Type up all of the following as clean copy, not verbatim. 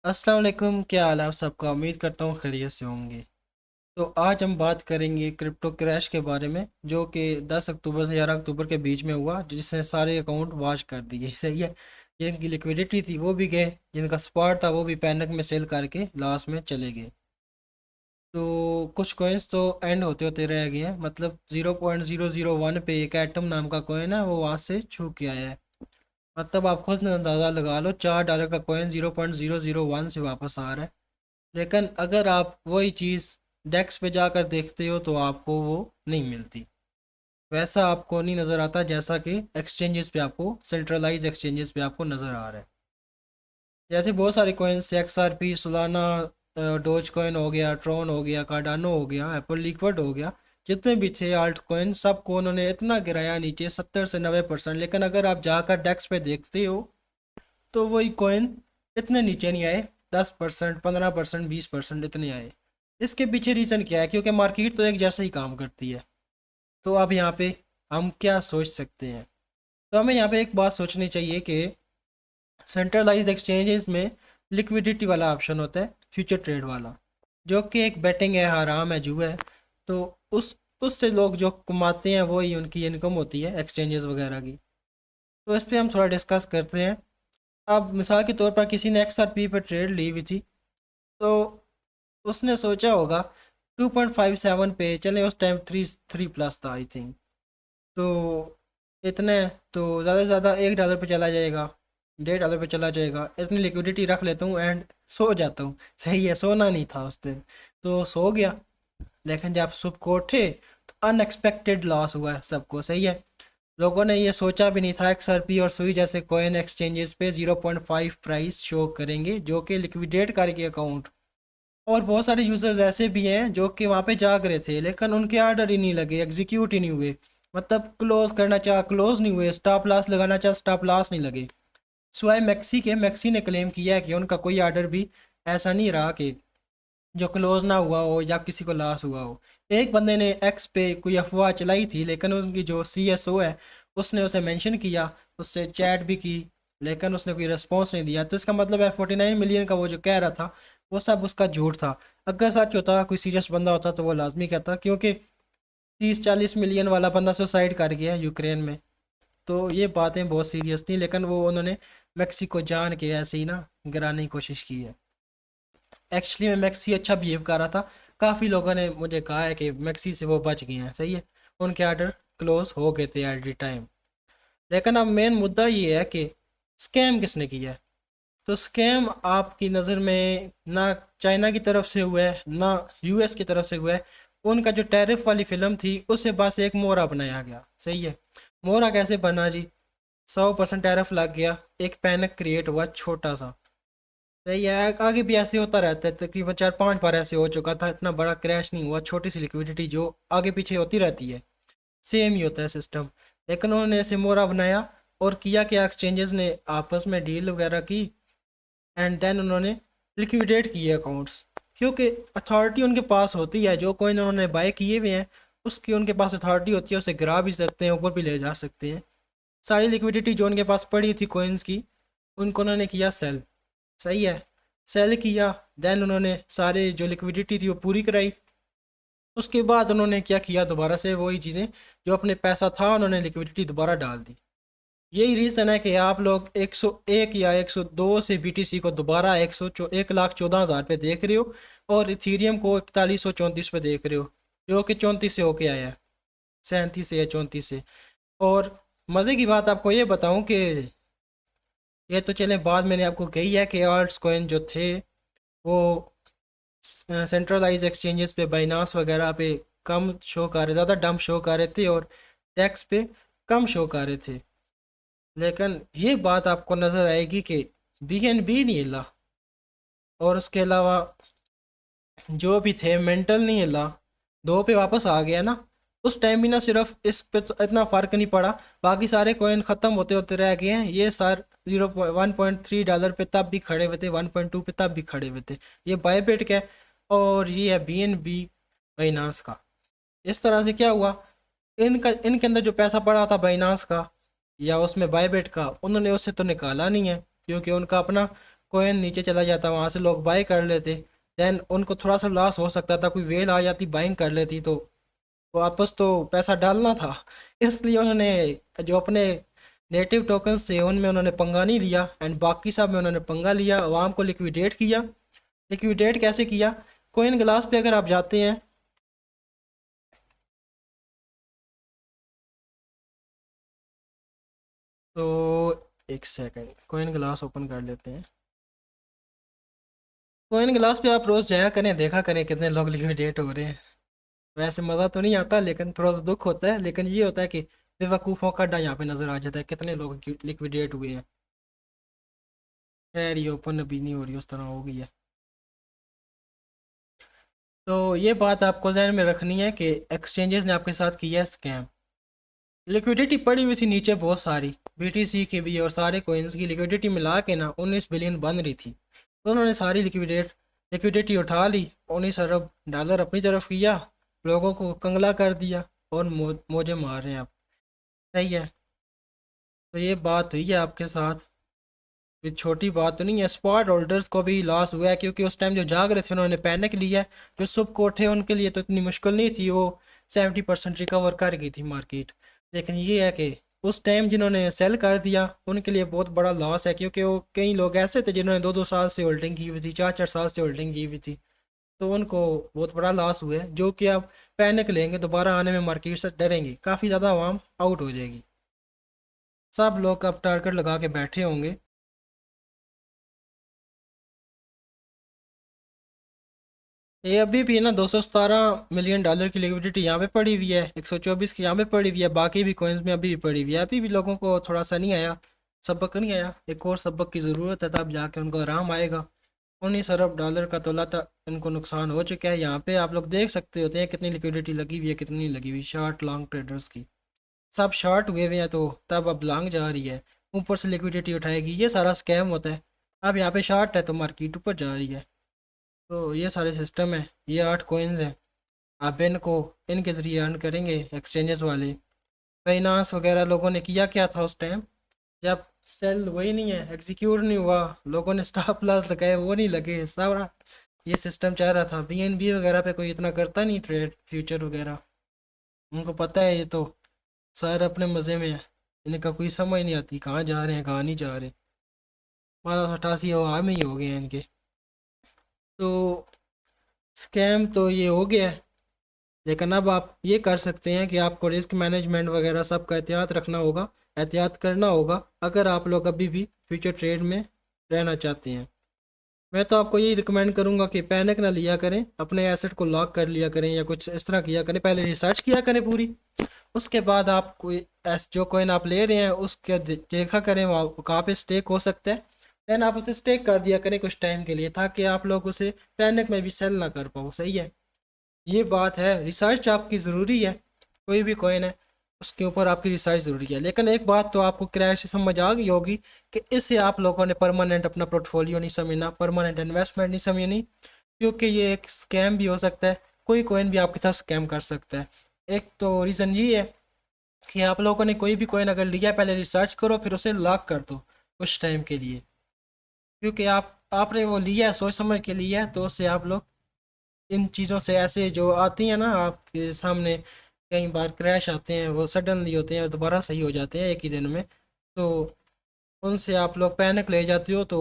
अस्सलाम वालेकुम, क्या हाल है आप सबका। उम्मीद करता हूँ खैरियत से होंगे। तो आज हम बात करेंगे क्रिप्टो क्रैश के बारे में, जो कि 10 अक्टूबर से 11 अक्टूबर के बीच में हुआ, जिसने सारे अकाउंट वॉश कर दिए। सही है। जिनकी लिक्विडिटी थी वो भी गए, जिनका स्पॉट था वो भी पैनिक में सेल करके लॉस में चले गए। तो कुछ कॉइन्स तो एंड होते होते रह गए हैं, मतलब 0.001 पे एक एटम नाम का कॉइन है, वो वहाँ से छू के आया है। मतलब आप खुद अंदाज़ा लगा लो, $4 का कॉइन 0.001 से वापस आ रहा है। लेकिन अगर आप वही चीज़ डेस्क पे जाकर देखते हो तो आपको वो नहीं मिलती। वैसा आपको नहीं नज़र आता जैसा कि एक्सचेंजेस पे आपको, सेंट्रलाइज एक्सचेंजेस पे आपको नज़र आ रहा है। जैसे बहुत सारे coins, XRP, Solana, dose coin हो गया, ट्रॉन हो गया, कार्डानो हो गया, एप्पल लिक्विड हो गया, जितने भी थे आल्ट कॉइन, सबको उन्होंने इतना गिराया नीचे, 70 से 90%। लेकिन अगर आप जाकर डेस्क पे देखते हो तो वही कॉइन इतने नीचे नहीं आए। 10%, 15%, 20% इतने आए। इसके पीछे रीज़न क्या है? क्योंकि मार्केट तो एक जैसा ही काम करती है। तो अब यहाँ पे हम क्या सोच सकते हैं? तो हमें यहाँ पे एक बात सोचनी चाहिए कि सेंट्रलाइज्ड एक्सचेंजेस में लिक्विडिटी वाला ऑप्शन होता है, फ्यूचर ट्रेड वाला, जो कि एक बेटिंग है, हराम है, जुआ है। तो उस उससे लोग जो कमाते हैं वही उनकी इनकम होती है, एक्सचेंजेस वगैरह की। तो इस पर हम थोड़ा डिस्कस करते हैं। अब मिसाल के तौर पर किसी ने XRP पर ट्रेड ली हुई थी, तो उसने सोचा होगा 2.57 पे चले, उस टाइम थ्री थ्री प्लस था आई थिंक। तो इतने, तो ज़्यादा से ज़्यादा $1 पे चला जाएगा, $1.5 पे चला जाएगा, इतनी लिक्विडिटी रख लेता हूँ एंड सो जाता हूँ। सही है, सोना नहीं था उस दिन, तो सो गया। लेकिन जब सुबह को उठे तो अनएक्सपेक्टेड लॉस हुआ है सबको। सही है। लोगों ने ये सोचा भी नहीं था XRP और सुई जैसे कॉइन एक्सचेंजेस पे 0.5 प्राइस शो करेंगे, जो कि लिक्विडेट करके अकाउंट। और बहुत सारे यूज़र्स ऐसे भी हैं जो कि वहाँ पे जाग रहे थे, लेकिन उनके ऑर्डर ही नहीं लगे, एग्जीक्यूट ही नहीं हुए। मतलब क्लोज करना चाह क्लोज नहीं हुए, स्टॉप लॉस लगाना चाह स्टॉप लॉस नहीं लगे। सिवाय मैक्सी ने क्लेम किया है कि उनका कोई ऑर्डर भी ऐसा नहीं रहा कि जो क्लोज ना हुआ हो या किसी को लॉस हुआ हो। एक बंदे ने एक्स पे कोई अफवाह चलाई थी, लेकिन उनकी जो CSO है उसने उसे मेंशन किया, उससे चैट भी की, लेकिन उसने कोई रिस्पॉन्स नहीं दिया। तो इसका मतलब है 49 मिलियन का वो जो कह रहा था वो सब उसका झूठ था। अगर सच होता, कोई सीरियस बंदा होता तो वो लाजमी कहता, क्योंकि 30-40 मिलियन वाला बंदा सुसाइड कर गया यूक्रेन में। तो ये बातें बहुत सीरियस थी, लेकिन वो उन्होंने मैक्सी को जान के ऐसे ही ना गिराने की कोशिश की है। एक्चुअली में मैक्सी अच्छा बिहेव कर रहा था। काफ़ी लोगों ने मुझे कहा है कि मैक्सी से वो बच गए हैं। सही है। उनके ऑर्डर क्लोज हो गए थे एट द टाइम। लेकिन अब मेन मुद्दा ये है कि स्कैम किसने किया है। तो स्कैम आपकी नज़र में ना चाइना की तरफ से हुआ है ना US की तरफ से हुआ है। उनका जो टैरिफ वाली फिल्म थी उससे बस एक मोहरा बनाया गया। सही है। मोहरा कैसे बना जी? 100% टैरिफ लग गया, एक पैनिक क्रिएट हुआ छोटा सा। सही है। आगे भी ऐसे होता रहता है, तकरीबन 4-5 बार ऐसे हो चुका था, इतना बड़ा क्रैश नहीं हुआ, छोटी सी लिक्विडिटी जो आगे पीछे होती रहती है। सेम ही होता है सिस्टम। लेकिन उन्होंने ऐसे मोरा बनाया और किया कि एक्सचेंजेस ने आपस में डील वगैरह की एंड देन उन्होंने लिक्विडेट किए अकाउंट्स। क्योंकि अथॉरिटी उनके पास होती है, जो कोइन उन्होंने बाय किए हुए हैं उसकी उनके पास अथॉरिटी होती है, उसे गिरा भी सकते हैं, ऊपर भी ले जा सकते हैं। सारी लिक्विडिटी जो उनके पास पड़ी थी कोइंस की, उनको उन्होंने किया सेल। सही है। सेल किया, देन उन्होंने सारे जो लिक्विडिटी थी वो पूरी कराई। उसके बाद उन्होंने क्या किया, दोबारा से वही चीज़ें, जो अपने पैसा था उन्होंने लिक्विडिटी दोबारा डाल दी। यही रीज़न है कि आप लोग 101 या 102 से BTC को दोबारा 1,14,000 पे देख रहे हो, और इथीरियम को 4134 पे देख रहे हो, जो कि 34 से होके आया है, 37 से या 34 से। और मज़े की बात आपको ये बताऊं कि ये तो चले बाद मैंने आपको कही है कि आल्ट्स कॉइन जो थे वो सेंट्रलाइज एक्सचेंजेस पे, बाइनांस वगैरह पे कम शो कर रहे, ज़्यादा डंप शो कर रहे थे, और टैक्स पे कम शो कर रहे थे। लेकिन ये बात आपको नज़र आएगी कि BNB नहीं हिला, और उसके अलावा जो भी थे मेंटल नहीं हिला, दो पे वापस आ गया ना। उस टाइम भी ना सिर्फ इस पे तो इतना फ़र्क नहीं पड़ा, बाकी सारे कॉइन ख़त्म होते होते रह गए हैं। ये सर $1.3 पे तब भी खड़े हुए थे, 1.2 पे तब भी खड़े हुए थे। ये बायबिट का है और ये है BNB बाइनांस का। इस तरह से क्या हुआ, इनका इनके अंदर जो पैसा पड़ा था बाइनांस का या उसमें बायबिट का, उन्होंने उससे तो निकाला नहीं है, क्योंकि उनका अपना कोइन नीचे चला जाता, वहाँ से लोग बाय कर लेते। देन उनको थोड़ा सा लॉस हो सकता था, कोई वेल आ जाती बाइंग कर लेती, तो वापस तो पैसा डालना था। इसलिए उन्होंने जो अपने नेटिव टोकन से उनमें उन्होंने पंगा नहीं लिया, एंड बाकी सब में उन्होंने पंगा लिया, अवाम को लिक्विडेट किया। लिक्विडेट कैसे किया? कोइन ग्लास पे अगर आप जाते हैं तो एक सेकंड कोइन ग्लास ओपन कर लेते हैं। कोइन ग्लास पे आप रोज़ जाया करें, देखा करें कितने लोग लिक्विडेट हो रहे हैं। वैसे मज़ा तो नहीं आता, लेकिन थोड़ा सा दुख होता है, लेकिन ये होता है कि बेवकूफ़ों का अड्डा यहाँ पे नज़र आ जाता है, कितने लोग लिक्विडेट हुए हैं। खैर ये ओपन अभी नहीं हो रही, उस तरह हो गई है। तो ये बात आपको जहन में रखनी है कि एक्सचेंजेस ने आपके साथ किया है स्कैम। लिक्विडिटी पड़ी हुई थी नीचे बहुत सारी, बीटीसी की भी और सारे कोइंस की लिक्विडिटी मिला के ना 19 बिलियन बन रही थी। तो उन्होंने सारी लिक्विडिटी उठा ली, 19 अरब डॉलर अपनी तरफ किया, लोगों को कंगला कर दिया और मौजे मार रहे हैं आप। सही है। तो ये बात हुई है आपके साथ, ये छोटी बात तो नहीं है। स्पॉट होल्डर्स को भी लॉस हुआ है, क्योंकि उस टाइम जो जाग रहे थे उन्होंने पैनिक लिया है। जो सुब को थे उनके लिए तो इतनी मुश्किल नहीं थी, वो 70% रिकवर कर गई थी मार्केट। लेकिन ये है कि उस टाइम जिन्होंने सेल कर दिया उनके लिए बहुत बड़ा लॉस है, क्योंकि वो कई लोग ऐसे थे जिन्होंने 2-2 साल से होल्डिंग की हुई थी, 4-4 साल से होल्डिंग की हुई थी। तो उनको बहुत बड़ा लॉस हुआ है, जो कि आप पैनिक लेंगे दोबारा आने में मार्केट से डरेंगे, काफ़ी ज़्यादा आवाम आउट हो जाएगी। सब लोग अब टारगेट लगा के बैठे होंगे। ये अभी भी ना 217 मिलियन डॉलर की लिक्विडिटी यहाँ पे पड़ी हुई है, 124 की यहाँ पे पड़ी हुई है, बाकी भी कॉइन्स में अभी भी पड़ी हुई है। अभी भी लोगों को थोड़ा सा नहीं आया, सबक नहीं आया, एक और सबक की ज़रूरत है, तब जाके उनको आराम आएगा। 19 अरब डॉलर का तोला था इनको नुकसान हो चुका है। यहाँ पे आप लोग देख सकते होते हैं कितनी लिक्विडिटी लगी हुई है, कितनी नहीं लगी हुई। शॉर्ट लॉन्ग ट्रेडर्स की सब शॉर्ट हुए हुए हैं, तो तब अब लॉन्ग जा रही है, ऊपर से लिक्विडिटी उठाएगी। ये सारा स्कैम होता है। अब यहाँ पे शॉर्ट है तो मार्केट ऊपर जा रही है। तो ये सारे सिस्टम है, ये 8 कॉइन्स हैं। आप इनको इनके ज़रिए अर्न करेंगे एक्सचेंजेस वाले। फाइनेंस वगैरह लोगों ने किया क्या था उस टाइम, जब सेल वही नहीं है, एग्जीक्यूट नहीं हुआ, लोगों ने स्टॉप लॉस लगाए, वो नहीं लगे, सारा ये सिस्टम चाह रहा था। बीएनबी वगैरह पे कोई इतना करता नहीं ट्रेड फ्यूचर वगैरह, उनको पता है ये तो सारे अपने मज़े में है, इनका कोई समझ नहीं आती कहाँ जा रहे हैं कहाँ नहीं जा रहे। 1288 हवा में ही हो गए हैं इनके। तो स्कैम तो ये हो गया है, लेकिन अब आप ये कर सकते हैं कि आपको रिस्क मैनेजमेंट वगैरह सब का एहतियात रखना होगा, एहतियात करना होगा, अगर आप लोग अभी भी फ्यूचर ट्रेड में रहना चाहते हैं। मैं तो आपको यही रिकमेंड करूंगा कि पैनिक ना लिया करें, अपने एसेट को लॉक कर लिया करें या कुछ इस तरह किया करें, पहले रिसर्च किया करें पूरी, उसके बाद आप कोई जो कोइन आप ले रहे हैं उसके देखा करें वहाँ कहाँ पे स्टेक हो सकता है। देन आप उसे स्टेक कर दिया करें कुछ टाइम के लिए, ताकि आप लोग उसे पैनिक में भी सेल ना कर पाओ। सही है, ये बात है। रिसर्च आपकी ज़रूरी है, कोई भी कॉइन है उसके ऊपर आपकी रिसर्च ज़रूरी है। लेकिन एक बात तो आपको क्रैश से समझ आ गई होगी कि इससे आप लोगों ने परमानेंट अपना पोर्टफोलियो नहीं समझना, परमानेंट इन्वेस्टमेंट नहीं समझनी, क्योंकि ये एक स्कैम भी हो सकता है, कोई कॉइन भी आपके साथ स्कैम कर सकता है। एक तो रीज़न ये है कि आप लोगों ने कोई भी कॉइन अगर लिया है पहले रिसर्च करो, फिर उसे लॉक कर दो कुछ टाइम के लिए, क्योंकि आपने वो लिया है सोच समझ के लिया है, तो उससे आप लोग इन चीज़ों से ऐसे जो आती हैं ना आपके सामने, कई बार क्रैश आते हैं, वो सडनली होते हैं और दोबारा सही हो जाते हैं एक ही दिन में, तो उनसे आप लोग पैनिक ले जाते हो। तो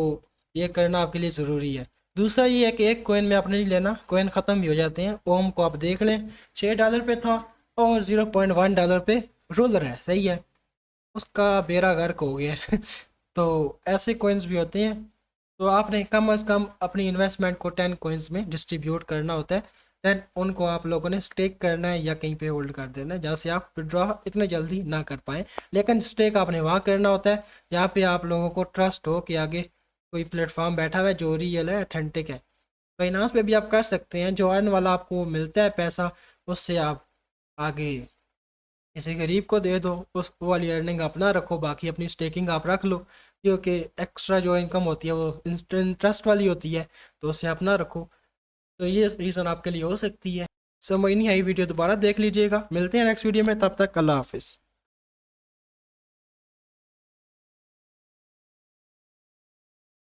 ये करना आपके लिए ज़रूरी है। दूसरा ये है कि एक कोइन में आपने नहीं लेना, कोइन ख़त्म भी हो जाते हैं। ओम को आप देख लें, $6 पे था और $0.1 पे रोलर है। सही है, उसका बेड़ा गर्क हो गया है। तो ऐसे कोइंस भी होते हैं, तो आपने कम अज़ कम अपनी इन्वेस्टमेंट को 10 कोइंस में डिस्ट्रीब्यूट करना होता है। देन उनको आप लोगों ने स्टेक करना है या कहीं पे होल्ड कर देना है, जहाँ से आप विड्रॉ इतने जल्दी ना कर पाएँ। लेकिन स्टेक आपने वहाँ करना होता है जहाँ पे आप लोगों को ट्रस्ट हो कि आगे कोई प्लेटफॉर्म बैठा हुआ है जो रियल है, अथेंटिक है। फाइनेंस पे भी आप कर सकते हैं, जो अर्न वाला आपको मिलता है पैसा, उससे आप आगे किसी गरीब को दे दो, उस वो वाली अर्निंग अपना रखो, बाकी अपनी स्टेकिंग आप रख लो, क्योंकि एक्स्ट्रा जो इनकम होती है वो इंटरेस्ट वाली होती है, तो उसे अपना रखो। तो ये रीज़न आपके लिए हो सकती है। समझ नहीं आई वीडियो दोबारा देख लीजिएगा। मिलते हैं नेक्स्ट वीडियो में, तब तक अल्लाह हाफिज़।